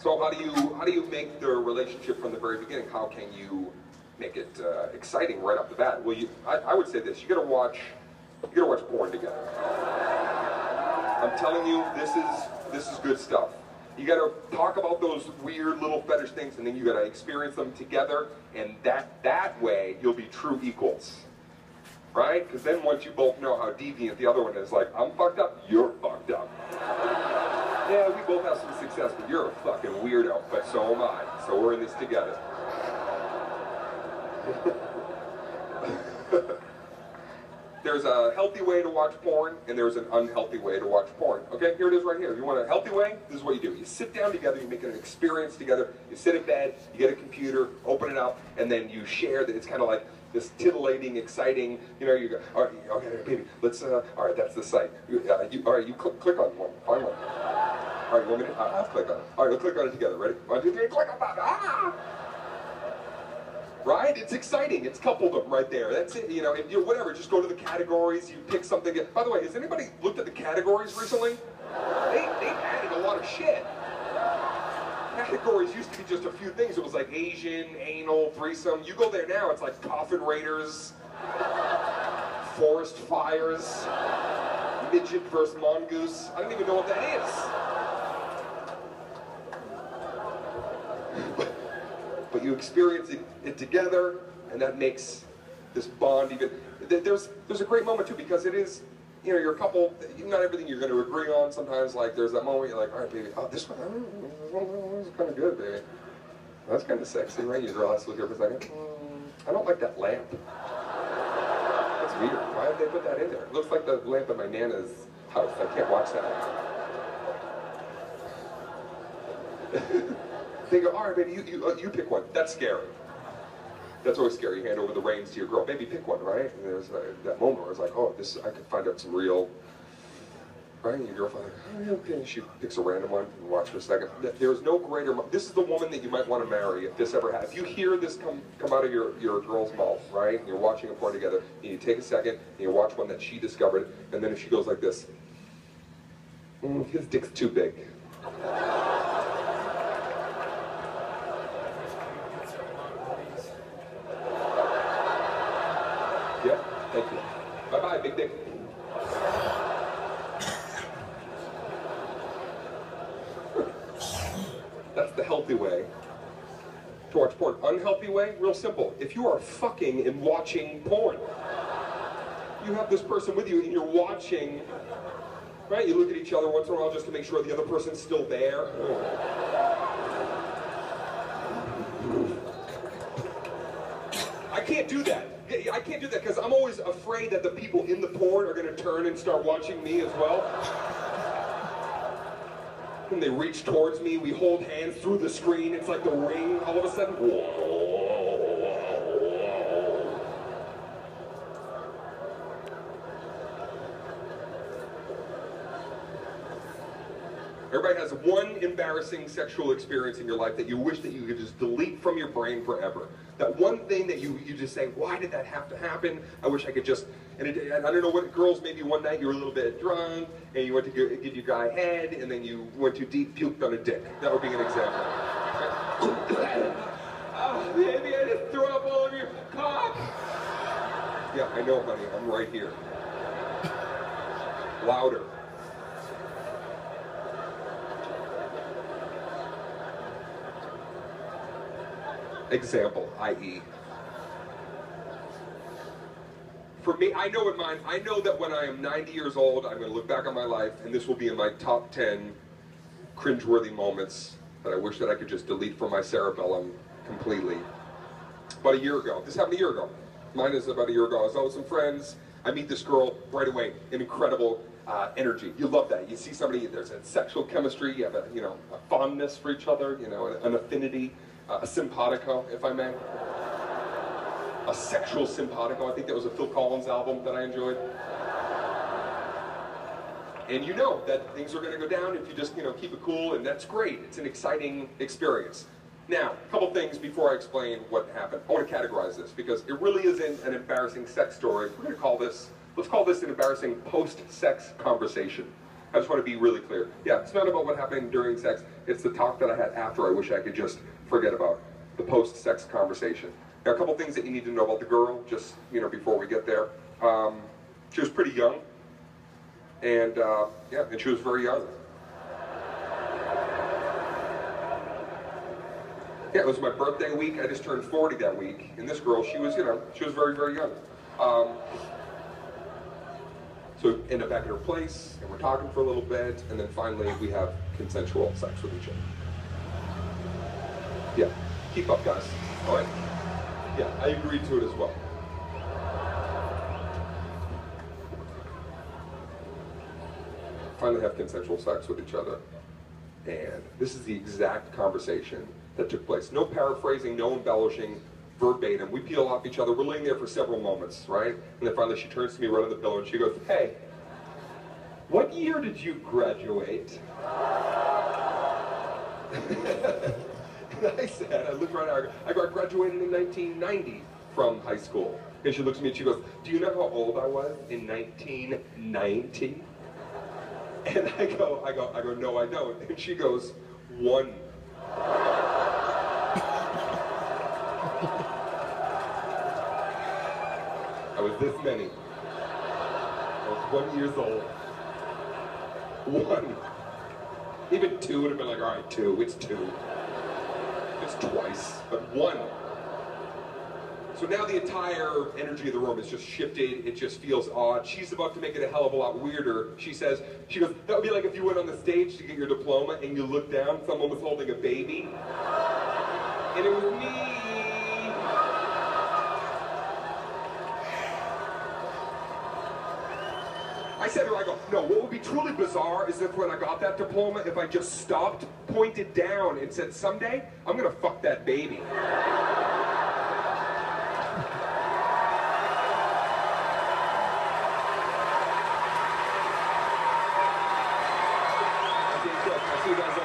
So how do you make the relationship from the very beginning? How can you make it exciting right off the bat? Well, I would say this: you gotta watch porn together. I'm telling you, this is good stuff. You gotta talk about those weird little fetish things, and then you gotta experience them together, and that way you'll be true equals. Right? Because then once you both know how deviant the other one is, like, I'm fucked up, you're fucked up. Yeah, we both have some success, but you're a fucking weirdo, but so am I. So we're in this together. There's a healthy way to watch porn, and there's an unhealthy way to watch porn. Okay, here it is right here. You want a healthy way? This is what you do. You sit down together, you make an experience together, you sit in bed, you get a computer, open it up, and then you share that. It's kind of like this titillating, exciting, you know, you go, all right, okay, baby, let's, all right, that's the site. All right, you click on one, find one. All right, you want me to, I'll click on it. All right, we'll click on it together, ready? 1, 2, 3, click on that, ah! Right? It's exciting. It's coupledom right there. That's it. You know, if you whatever, just go to the categories. You pick something. By the way, has anybody looked at the categories recently? They've added a lot of shit. Categories used to be just a few things. It was like Asian, anal, threesome. You go there now, it's like coffin raiders, forest fires, midget versus mongoose. I don't even know what that is. But you experience it together, and that makes this bond even. There's a great moment too, because it is, you know, you're a couple. Not everything you're going to agree on. Sometimes, like, there's that moment you're like, all right, baby, oh, this one is kind of good, baby. That's kind of sexy, right? Your girl has to look here for a second. I don't like that lamp. That's weird. Why did they put that in there? It looks like the lamp at my Nana's house. I can't watch that. They go, all right, baby, you pick one. That's scary. That's always scary. You hand over the reins to your girl. Baby, pick one, right? And there's that moment where it's like, oh, I could find out some real, right? And your girlfriend, like, oh, okay. She picks a random one and watch for a second. There's no greater, this is the woman that you might want to marry if this ever happens. If you hear this come out of your girl's mouth, right? And you're watching a porn together, and you take a second, and you watch one that she discovered, and then if she goes like this, his dick's too big. Yeah, thank you. Bye-bye, big dick. That's the healthy way to watch porn. Unhealthy way, real simple. If you are fucking and watching porn, you have this person with you and you're watching, right? You look at each other once in a while just to make sure the other person's still there. I can't do that. I can't do that because I'm always afraid that the people in the porn are going to turn and start watching me as well. When they reach towards me, we hold hands through the screen. It's like The Ring all of a sudden. Everybody has one embarrassing sexual experience in your life that you wish that you could just delete from your brain forever. That one thing that you just say, why did that have to happen? I wish I could just, and I don't know what, girls, maybe one night you were a little bit drunk, and you went to give your guy head, and then you went too deep, puked on a dick. That would be an example. Oh, baby, I just threw up all over your cock. Yeah, I know, honey, I'm right here. Louder. Example, i.e. For me, I know that when I am 90 years old, I'm going to look back on my life, and this will be in my top 10 cringeworthy moments that I wish that I could just delete from my cerebellum completely. About a year ago. This happened a year ago. Mine is about a year ago. I was out with some friends. I meet this girl right away. An incredible energy. You love that. You see somebody, there's a sexual chemistry, you have a fondness for each other, an affinity. A simpatico, if I may. A sexual simpatico. I think that was a Phil Collins album that I enjoyed. And you know that things are going to go down if you just, keep it cool, and that's great. It's an exciting experience. Now, a couple things before I explain what happened. I want to categorize this because it really isn't an embarrassing sex story. We're going to call this, let's call this an embarrassing post-sex conversation. I just want to be really clear. Yeah, it's not about what happened during sex. It's the talk that I had after I wish I could just forget about. The post-sex conversation. Now, a couple things that you need to know about the girl, just, before we get there. She was pretty young. And, yeah, and she was very young. Yeah, it was my birthday week. I just turned 40 that week. And this girl, she was, she was very, very young. So we end up back at her place, and we're talking for a little bit, and then finally we have consensual sex with each other. Yeah, keep up, guys. All right. Yeah, I agreed to it as well. Finally have consensual sex with each other. And this is the exact conversation that took place. No paraphrasing, no embellishing, verbatim. We peel off each other. We're laying there for several moments, right? And then finally she turns to me right on the pillow and she goes, "Hey, what year did you graduate?" And I said, I looked right at her, I graduated in 1990 from high school. And she looks at me and she goes, "Do you know how old I was in 1990? And I go, "No, I don't." And she goes, "1." I was this many. I was 1 year old. 1. Even 2 would have been like, all right, 2, it's 2. It's twice, but 1. So now the entire energy of the room is just shifted. It just feels odd. She's about to make it a hell of a lot weirder. She goes, "That would be like if you went on the stage to get your diploma and you looked down, someone was holding a baby. And it was me." I said to her, I go, "No, what would be truly bizarre is if when I got that diploma, if I just stopped, pointed down, and said, someday, I'm gonna fuck that baby." I'll see you guys